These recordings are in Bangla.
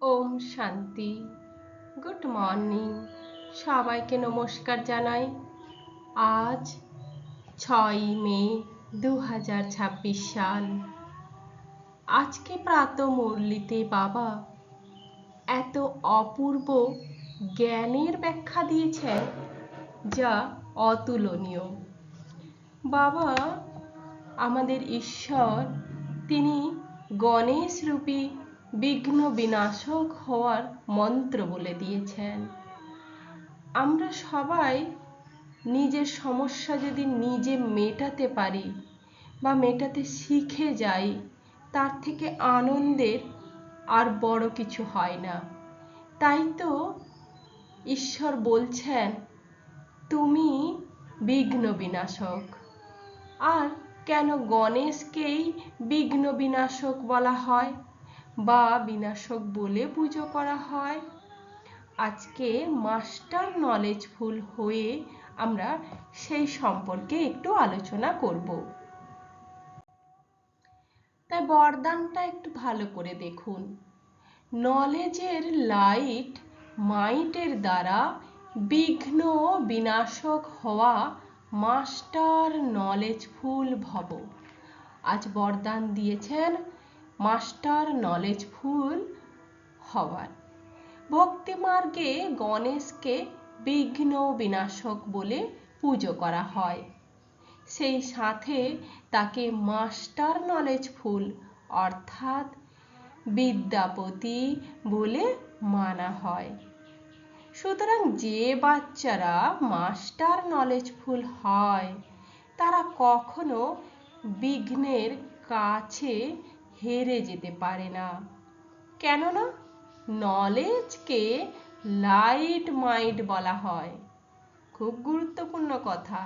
ওম শান্তি। Good morning. সবাইকে নমস্কার জানাই। আজ 6 মে 2026 সাল। আজকে প্রাত মুরলিতে বাবা এত অপূর্ব জ্ঞানের ব্যাখ্যা দিয়েছেন যা অতুলনীয়। বাবা আমাদের ঈশ্বর, তিনি গণেশ রূপী বিঘ্ন বিনাশক হওয়ার মন্ত্র বলে দিয়েছেন। আমরা সবাই নিজের সমস্যা যদি নিজে মেটাতে পারি বা মেটাতে শিখে যাই, তার থেকে আনন্দের আর বড় কিছু হয় না। তাই তো ঈশ্বর বলছেন, তুমি বিঘ্ন বিনাশক। আর কেন গণেশকেই বিঘ্ন বিনাশক বলা হয় বা বিনাশক বলে পুজো করা হয়? আজকে মাস্টার নলেজফুল হয়ে আমরা সেই সম্পর্কে একটু আলোচনা করব। তাই বরদানটা একটু ভালো করে দেখুন। নলেজের লাইট মাইটের দ্বারা বিঘ্ন বিনাশক হওয়া মাস্টার নলেজফুল ভব। আজ বরদান দিয়েছেন মাস্টার নলেজফুল হওয়ার। ভক্তি মার্গে গণেশকে বিঘ্ন বিনাশক বলে পুজো করা হয়। সেই সাথে তাকে মাস্টার নলেজফুল অর্থাৎ বিদ্যাপতি বলে মানা হয়। সুতরাং যে বাচ্চারা মাস্টার নলেজফুল হয় তারা কখনো বিঘ্নের কাছে হেরে যেতে পারে না। কেননা নলেজকে লাইট মাইট বলা হয়। খুব গুরুত্বপূর্ণ কথা,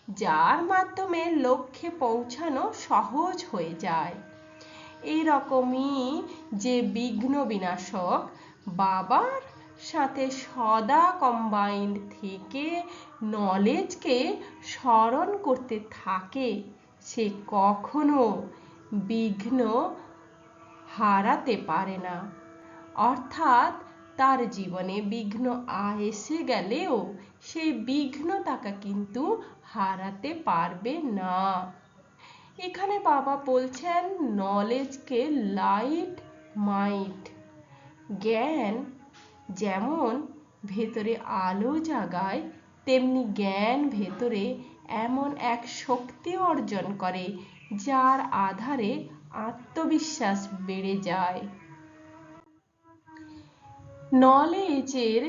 যার মাধ্যমে লক্ষ্যে পৌঁছানো সহজ হয়ে যায়। এইরকমই যে বিঘ্ন বিনাশক বাবার সাথে সদা কম্বাইন্ড থেকে নলেজকে স্মরণ করতে থাকে, সে কখনো বিঘ্ন হারাতে পারে না। অর্থাৎ তার জীবনে বিঘ্ন এসে গেলেও সেই বিঘ্ন তাকে কিন্তু হারাতে পারবে না। এখানে বাবা বলছেন নলেজকে লাইট মাইট। জ্ঞান যেমন ভেতরে আলো জাগায়, তেমনি জ্ঞান ভেতরে এমন এক শক্তি অর্জন করে যার আধারে আত্মবিশ্বাস বেড়ে যায়। নলেজের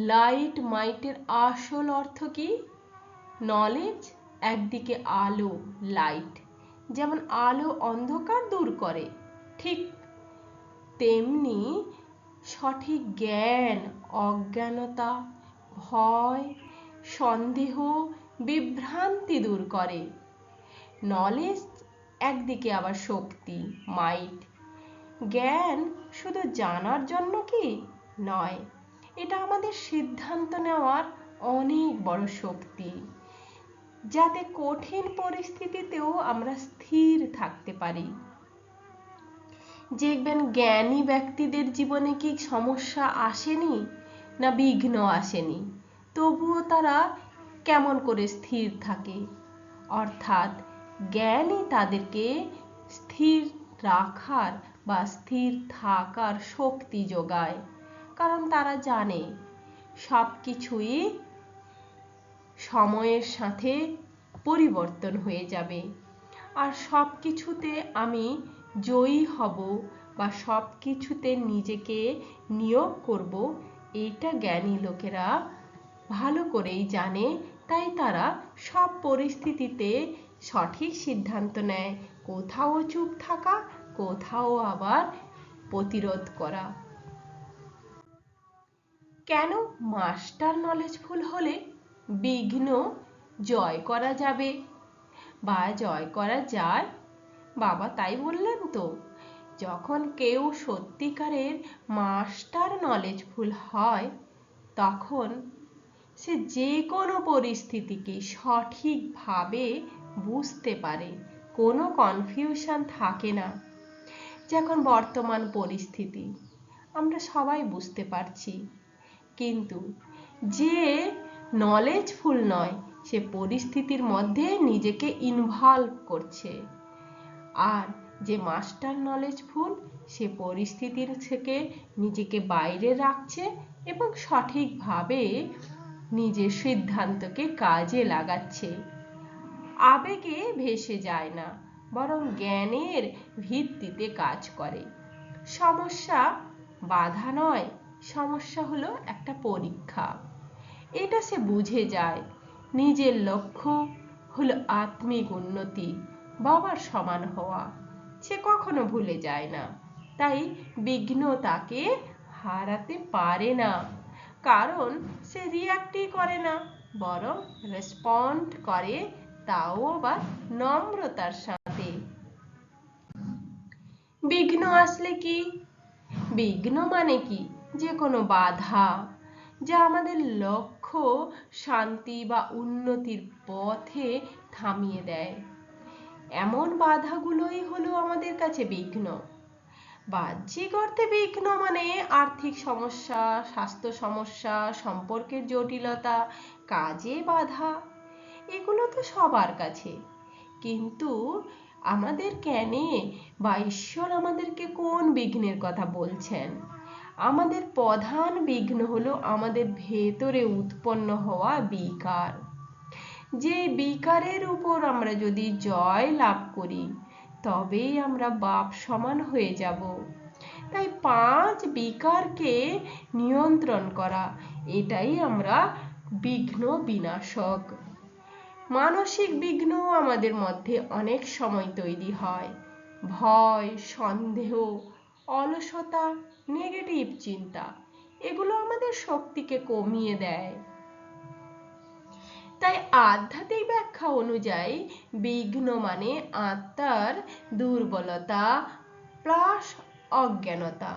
লাইট মাইটের আসল অর্থ কি? নলেজ একদিকে আলো, লাইট, যেমন আলো অন্ধকার দূর করে, ঠিক তেমনি সঠিক জ্ঞান অজ্ঞানতা, ভয়, সন্দেহ, বিভ্রান্তি দূর করে। নলেজ একদিকে আবার শক্তি, মাইট। জ্ঞান শুধু জানার জন্য কি নয়, এটা আমাদের সিদ্ধান্ত নেওয়ার অনেক বড় শক্তি, যাতে কঠিন পরিস্থিতিতেও আমরা স্থির থাকতে পারি। দেখবেন জ্ঞানী ব্যক্তিদের জীবনে কি সমস্যা আসেনি না বিঘ্ন আসেনি, তবুও তারা কেমন করে স্থির থাকে। অর্থাৎ জ্ঞানই তাদেরকে স্থির রাখার বা স্থির থাকার শক্তি যোগায়। কারণ তারা জানে সব কিছুই সময়ের সাথে পরিবর্তন হয়ে যাবে, আর সব কিছুতে আমি জয়ী হব বা সব কিছুতে নিজেকে নিয়োগ করব, এইটা জ্ঞানী লোকেরা ভালো করেই জানে। তাই তারা সব পরিস্থিতিতে সঠিক সিদ্ধান্ত নেয়, কোথাও চুপ থাকা, কোথাও আবার প্রতিরোধ করা। কেন মাস্টার নলেজফুল হলে বিঘ্ন জয় করা যাবে বা জয় করা যায়? বাবা তাই বললেন তো। যখন কেউ সত্যিকারের মাস্টার নলেজফুল হয়, তখন সে যে কোনো পরিস্থিতিকে সঠিকভাবে বুঝতে পারে, কোনো কনফিউশন থাকে না। যখন বর্তমান পরিস্থিতি, আমরা সবাই বুঝতে পারছি। কিন্তু যে নলেজফুল নয়, সে পরিস্থিতির মধ্যে নিজেকে ইনভলভ করছে। আর যে মাস্টার নলেজফুল, সে পরিস্থিতির থেকে নিজেকে বাইরে রাখছে এবং সঠিকভাবে নিজের সিদ্ধান্তকে কাজে লাগাচ্ছে। আবেগে ভেসে যায় না, বরং জ্ঞানের ভিত্তিতে কাজ করে। সমস্যা বাধা নয়, সমস্যা হলো একটা পরীক্ষা। এটা সে বুঝে যায়। নিজের লক্ষ্য হলো আত্মিক উন্নতি, বাবার সমান হওয়া। সে কখনো ভুলে যায় না। তাই বিঘ্ন তাকে হারাতে পারে না, কারণ সে রিয়াক্টই করে না, বরং রেসপন্ড করে, তাও আবার নম্রতার সাথে। বিঘ্ন আসলে কি? বিঘ্ন মানে কি? যে কোনো বাধা যা আমাদের লক্ষ্য, শান্তি বা উন্নতির পথে থামিয়ে দেয়। এমন বাধাগুলোই হলো আমাদের কাছে বিঘ্ন। বাহ্যিক অর্থে বিঘ্ন মানে আর্থিক সমস্যা, স্বাস্থ্য সমস্যা, সম্পর্কের জটিলতা, কাজে বাধা। এগুলো তো সবার কাছে। কিন্তু আমাদের জ্ঞানে বা ঈশ্বর আমাদেরকে কোন বিঘ্নের কথা বলছেন? আমাদের প্রধান বিঘ্ন হলো আমাদের ভেতরে উৎপন্ন হওয়া বিকার। যে বিকারের উপর আমরা যদি জয় লাভ করি, তবেই আমরা বাপ সমান হয়ে যাব। তাই 5 বিকারকে নিয়ন্ত্রণ করা, এটাই আমরা বিঘ্ন বিনাশক। মানসিক বিঘ্ন আমাদের মধ্যে অনেক সময় তৈরি হয়। ভয়, সন্দেহ, অলসতা, নেগেটিভ চিন্তা, এগুলো আমাদের শক্তিকে কমিয়ে দেয়। তাই আধ্যাত্মিক ব্যাখ্যা অনুযায়ী বিঘ্ন মানে আত্মার দুর্বলতা প্লাস অজ্ঞানতা।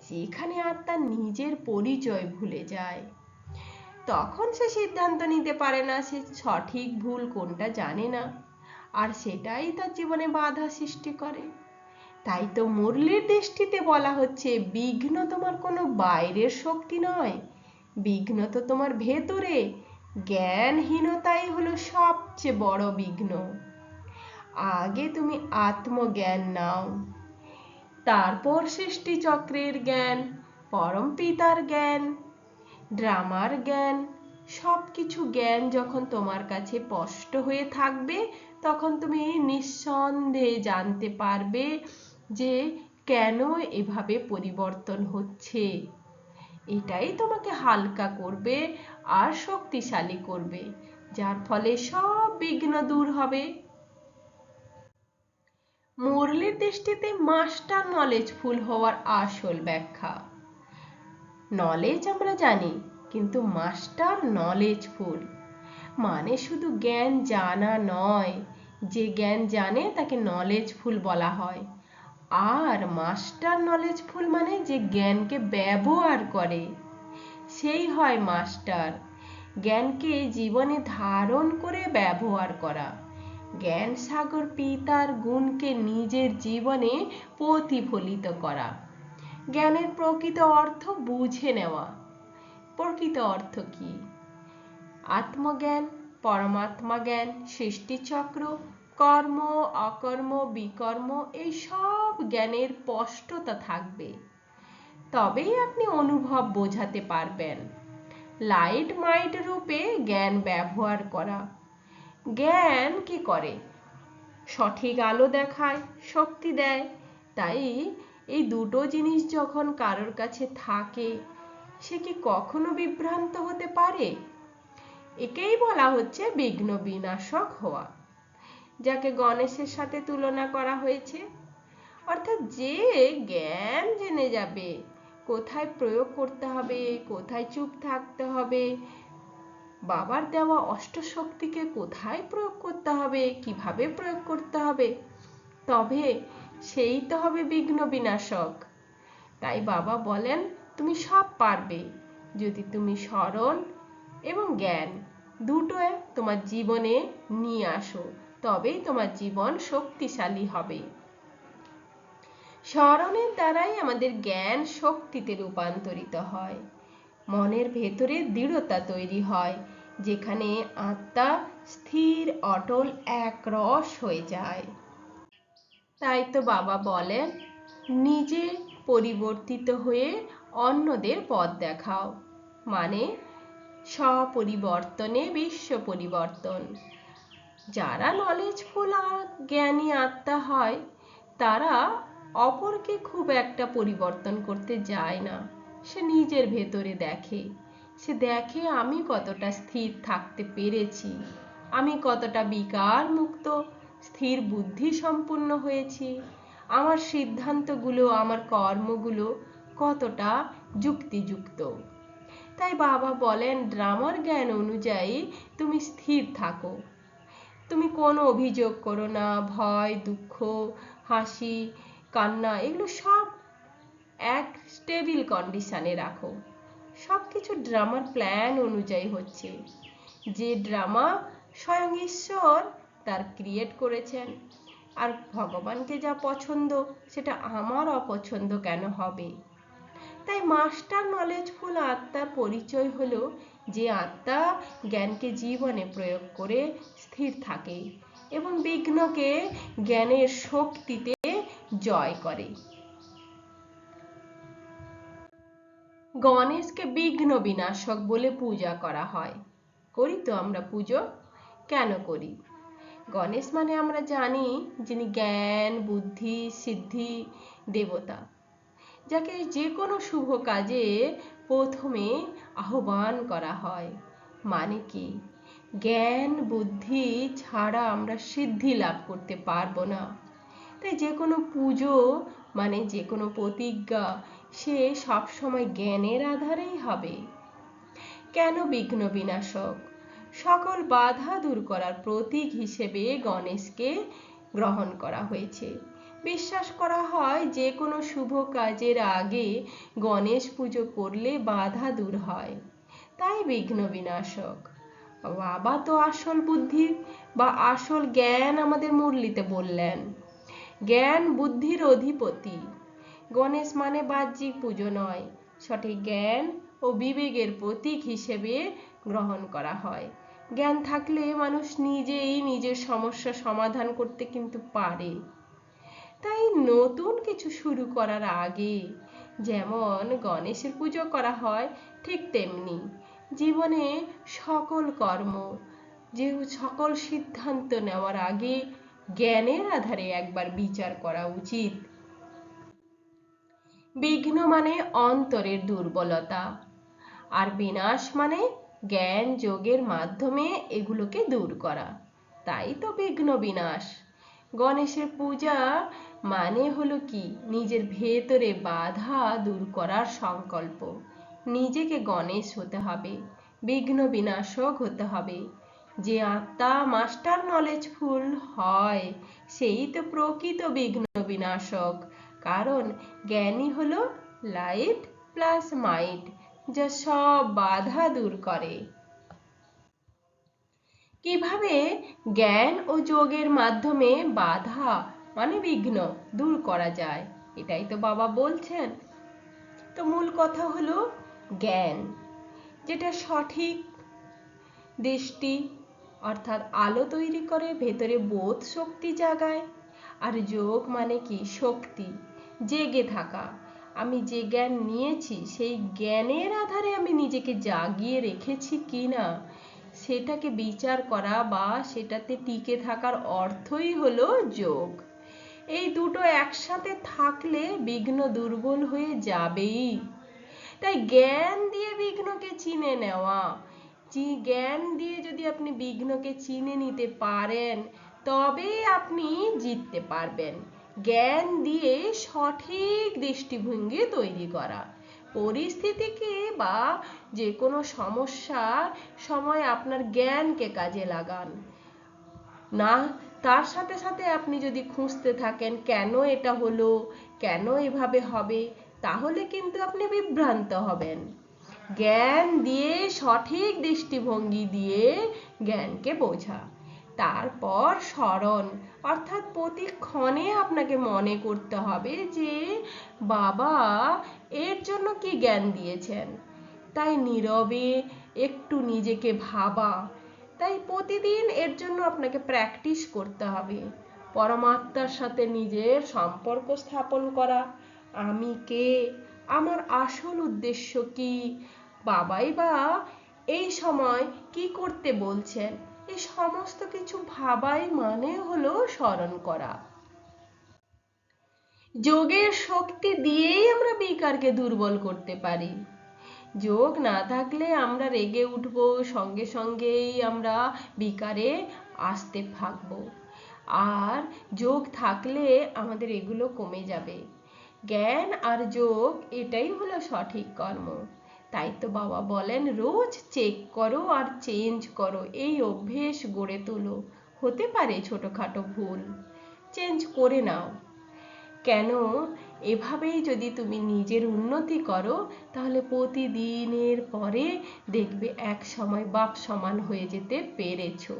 যেখানে আত্মা নিজের পরিচয় ভুলে যায়, তখন সে সিদ্ধান্ত নিতে পারে না, সে সঠিক ভুল কোনটা জানে না, আর সেটাই তার জীবনে বাধা সৃষ্টি করে। তাই তো মুরলির দৃষ্টিতে বলা হচ্ছে, বিঘ্ন তোমার কোনো বাইরের শক্তি নয়, বিঘ্ন তো তোমার ভেতরে। জ্ঞানহীনতাই হলো সবচেয়ে বড় বিঘ্ন। আগে তুমি আত্মজ্ঞান নাও, তারপর সৃষ্টি চক্রের জ্ঞান, পরম পিতার জ্ঞান, ড্রামার জ্ঞান, সবকিছু জ্ঞান যখন তোমার কাছে স্পষ্ট হয়ে থাকবে, তখন তুমি নিঃসন্দেহে জানতে পারবে যে কেন এভাবে পরিবর্তন হচ্ছে। এটাই তোমাকে হালকা করবে আর শক্তিশালী করবে, যার ফলে সব বিঘ্ন দূর হবে। মুরলির দৃষ্টিতে মাস্টার নলেজফুল হওয়ার আসল ব্যাখ্যা। নলেজ আমরা জানি, কিন্তু মাস্টার নলেজফুল মানে শুধু জ্ঞান জানা নয়। যে জ্ঞান জানে তাকে নলেজফুল বলা হয়। আর মাস্টার নলেজফুল মানে যে জ্ঞানকে ব্যবহার করে, সেই হয় মাস্টার। জ্ঞানকে জীবনে ধারণ করে ব্যবহার করা, জ্ঞান সাগর পিতার গুণকে নিজের জীবনে প্রতিফলিত করা, জ্ঞানের প্রকৃত অর্থ বুঝে নেওয়া। প্রকৃত অর্থ কি? আত্মজ্ঞান, পরমাত্মা জ্ঞান, সৃষ্টিচক্র, কর্ম, অকর্ম, বিকর্ম, এই সব জ্ঞানের স্পষ্টতা থাকবে, তবেই আপনি অনুভব বোঝাতে পারবেন। লাইট মাইট রূপে জ্ঞান ব্যবহার করা। জ্ঞান কি করে? সঠিক আলো দেখায়, শক্তি দেয়। তাই এই দুটো জিনিস যখন কারোর কাছে থাকে, সে কি কখনো বিভ্রান্ত হতে পারে? একেই বলা হচ্ছে বিঘ্ন বিনাশক হওয়া, যাকে গণেশের সাথে তুলনা করা হয়েছে। অর্থাৎ যে জ্ঞান জেনে যাবে কোথায় প্রয়োগ করতে হবে, কোথায় চুপ থাকতে হবে, বাবার দেওয়া অষ্টশক্তিকে কোথায় প্রয়োগ করতে হবে, কিভাবে প্রয়োগ করতে হবে, তবে সেই তো হবে বিঘ্ন বিনাশক। তাই বাবা বলেন, তুমি সব পারবে যদি তুমি স্মরণ এবং জ্ঞান দুটো তোমার জীবনে নিয়ে আসো, তবেই তোমার জীবন শক্তিশালী হবে। স্মরণের দ্বারাই আমাদের জ্ঞান শক্তিতে রূপান্তরিত হয়, মনের ভেতরে দৃঢ়তা তৈরি হয়, যেখানে আত্মা স্থির অটল একরস হয়ে যায়। তাই তো বাবা বলেন, নিজে পরিবর্তিত হয়ে অন্যদের পথ দেখাও, মানে স্বপরিবর্তনে বিশ্ব পরিবর্তন। যারা নলেজফুল আর জ্ঞানী আত্মা হয়, তারা অপরকে খুব একটা পরিবর্তন করতে যায় না। সে নিজের ভেতরে দেখে, সে দেখে আমি কতটা স্থির থাকতে পেরেছি, আমি কতটা বিকার মুক্ত স্থির বুদ্ধি সম্পন্ন হয়েছি, আমার সিদ্ধান্তগুলো, আমার কর্মগুলো কতটা যুক্তিযুক্ত। তাই বাবা বলেন, ড্রামার জ্ঞান অনুযায়ী তুমি স্থির থাকো, তুমি কোনো অভিযোগ করো না, ভয়, দুঃখ, হাসি, কান্না এগুলো সব এক স্টেবল কন্ডিশনে রাখো। সব কিছু ড্রামার প্ল্যান অনুযায়ী হচ্ছে। যে ড্রামা স্বয়ং ঈশ্বর তার ক্রিয়েট করেছেন, আর ভগবানকে যা পছন্দ সেটা আমার অপছন্দ কেন হবে? তাই মাস্টার নলেজফুল আত্মার পরিচয় হলো যে আত্মা জ্ঞানকে জীবনে প্রয়োগ করে স্থির থাকে এবং বিঘ্নকে জ্ঞানের শক্তিতে জয় করে। গণেশকে বিঘ্ন বিনাশক বলে পূজা করা হয়। করি তো আমরা পুজো? কেন করি? গণেশ মানে আমরা জানি যিনি জ্ঞান, বুদ্ধি, সিদ্ধি দেবতা, যাকে যে কোনো শুভ কাজে প্রথমে আহ্বান করা হয়। মানে কি? জ্ঞান বুদ্ধি ছাড়া আমরা সিদ্ধি লাভ করতে পারবো না। তাই যে কোনো পুজো মানে যে কোনো প্রতিজ্ঞা সে সবসময় জ্ঞানের আধারেই হবে। কেন বিঘ্ন বিনাশক? সকল বাধা দূর করার প্রতীক হিসেবে গণেশকে গ্রহণ করা হয়েছে। বিশ্বাস করা হয় যে কোনো শুভ কাজের আগে গণেশ পুজো করলে বাধা দূর হয়, তাই বিঘ্ন বিনাশক। বাবা তো আসল বুদ্ধি বা আসল জ্ঞান আমাদের মুরলিতে বললেন, জ্ঞান বুদ্ধির অধিপতি। গণেশ মানে বাহ্যিক পুজো নয়, সঠিক জ্ঞান ও বিবেকের প্রতীক হিসেবে গ্রহণ করা হয়। জ্ঞান থাকলে মানুষ নিজেই নিজের সমস্যা সমাধান করতে কিন্তু পারে। তাই নতুন কিছু শুরু করার আগে যেমন গণেশের পুজো করা হয়, ঠিক তেমনি জীবনে সকল কর্ম, যে সকল সিদ্ধান্ত নেওয়ার আগে জ্ঞানের আধারে একবার বিচার করা উচিত। বিঘ্ন মানে অন্তরের দুর্বলতা, আর বিনাশ মানে জ্ঞান যোগের মাধ্যমে এগুলোকে দূর করা। তাই তো বিঘ্ন বিনাশ। গণেশের পূজা মানে হলো কি? নিজের ভেতরে বাধা দূর করার সংকল্প। নিজেকে গণেশ হতে হবে, বিঘ্ন বিনাশক হতে হবে। যে আত্মা মাস্টার নলেজফুল হয় সেই তো প্রকৃত বিঘ্ন বিনাশক। কারণ জ্ঞানী হলো লাইট প্লাস মাইট, যা সব বাধা দূর করে। কিভাবে জ্ঞান ও যোগের মাধ্যমে বাধা মানে বিঘ্ন দূর করা যায়, এটাই তো বাবা বলছেন। তো মূল কথা হলো জ্ঞান, যেটা সঠিক দৃষ্টি অর্থাৎ আলো তৈরি করে, ভেতরে বোধ শক্তি জাগায়। আর যোগ মানে কি? শক্তি, জেগে থাকা। আমি যে জ্ঞান নিয়েছি সেই জ্ঞানের আধারে আমি নিজেকে জাগিয়ে রেখেছি কিনা সেটাকে বিচার করা বা সেটাতে টিকে থাকার অর্থই হলো যোগ। এই দুটো একসাথে থাকলে বিঘ্ন দুর্বল হয়ে যাবেই। তাই জ্ঞান দিয়ে বিঘ্নকে চিনে নেওয়া, যে জ্ঞান দিয়ে যদি আপনি বিঘ্নকে চিনে নিতে পারেন তবে আপনি জিততে পারবেন। জ্ঞান দিয়ে সঠিক দৃষ্টিভঙ্গি তৈরি করা, পরিস্থিতিকে বা যে কোনো সমস্যার সময় আপনার জ্ঞানকে কাজে লাগান না। তার সাথে সাথে আপনি যদি খুঁজতে থাকেন কেন এটা হলো, কেন এভাবে হবে, তাহলে কিন্তু আপনি বিভ্রান্ত হবেন। জ্ঞান দিয়ে সঠিক দৃষ্টিভঙ্গি দিয়ে জ্ঞানকে বোঝা, তারপর স্মরণ, অর্থাৎ প্রতিক্ষণে আপনাকে মনে করতে হবে যে বাবা এর জন্য কি জ্ঞান দিয়েছেন। তাই নীরবে একটু নিজেকে ভাবা, তাই প্রতিদিন এর জন্য আপনাকে প্র্যাকটিস করতে হবে। পরমাত্মার সাথে নিজের সম্পর্ক স্থাপন করা, আমি কে, আমার আসল উদ্দেশ্য কি, বাবাই বা এই সময় কি করতে বলছেন, এই সমস্ত কিছু ভাবাই মানে হলো স্মরণ করা। যোগের শক্তি দিয়েই আমরা বিকারকে দুর্বল করতে পারি। যোগ না থাকলে আমরা রেগে উঠব, সঙ্গে সঙ্গেই আমরা বিকারে আসতে থাকবো। আর যোগ থাকলে আমাদের এগুলো কমে যাবে। জ্ঞান আর যোগ এটাই হলো সঠিক কর্ম। তাই তো বাবা বলেন রোজ চেক করো আর চেঞ্জ করো, এই অভ্যেস গড়ে তোলো। হতে পারে ছোটখাটো ভুল, চেঞ্জ করে নাও। কেন, এভাবেই যদি তুমি নিজের উন্নতি করো তাহলে প্রতিদিনের পরে দেখবে এক সময় বাপ সমান হয়ে যেতে পেরেছো।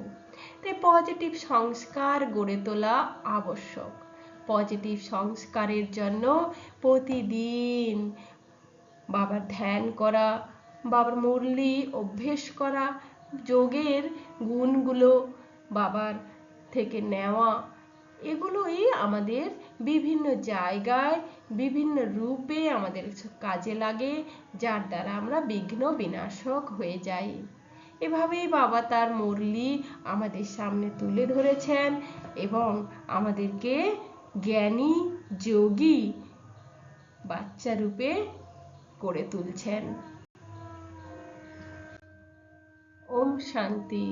তাই পজিটিভ সংস্কার গড়ে তোলা আবশ্যক। পজিটিভ সংস্কারের জন্য প্রতিদিন বাবার ধ্যান করা, বাবার মুরলি অভ্যেস করা, যোগের গুণগুলো বাবার থেকে নেওয়া, এগুলোই আমাদের বিভিন্ন জায়গায় বিভিন্ন রূপে আমাদের কাজে লাগে, যার দ্বারা আমরা বিঘ্ন বিনাশক হয়ে যাই। এভাবেই বাবা তার মুরলি আমাদের সামনে তুলে ধরেছেন এবং আমাদেরকে জ্ঞানী যোগী বাচ্চা রূপে করে তুলছেন। ওম শান্তি।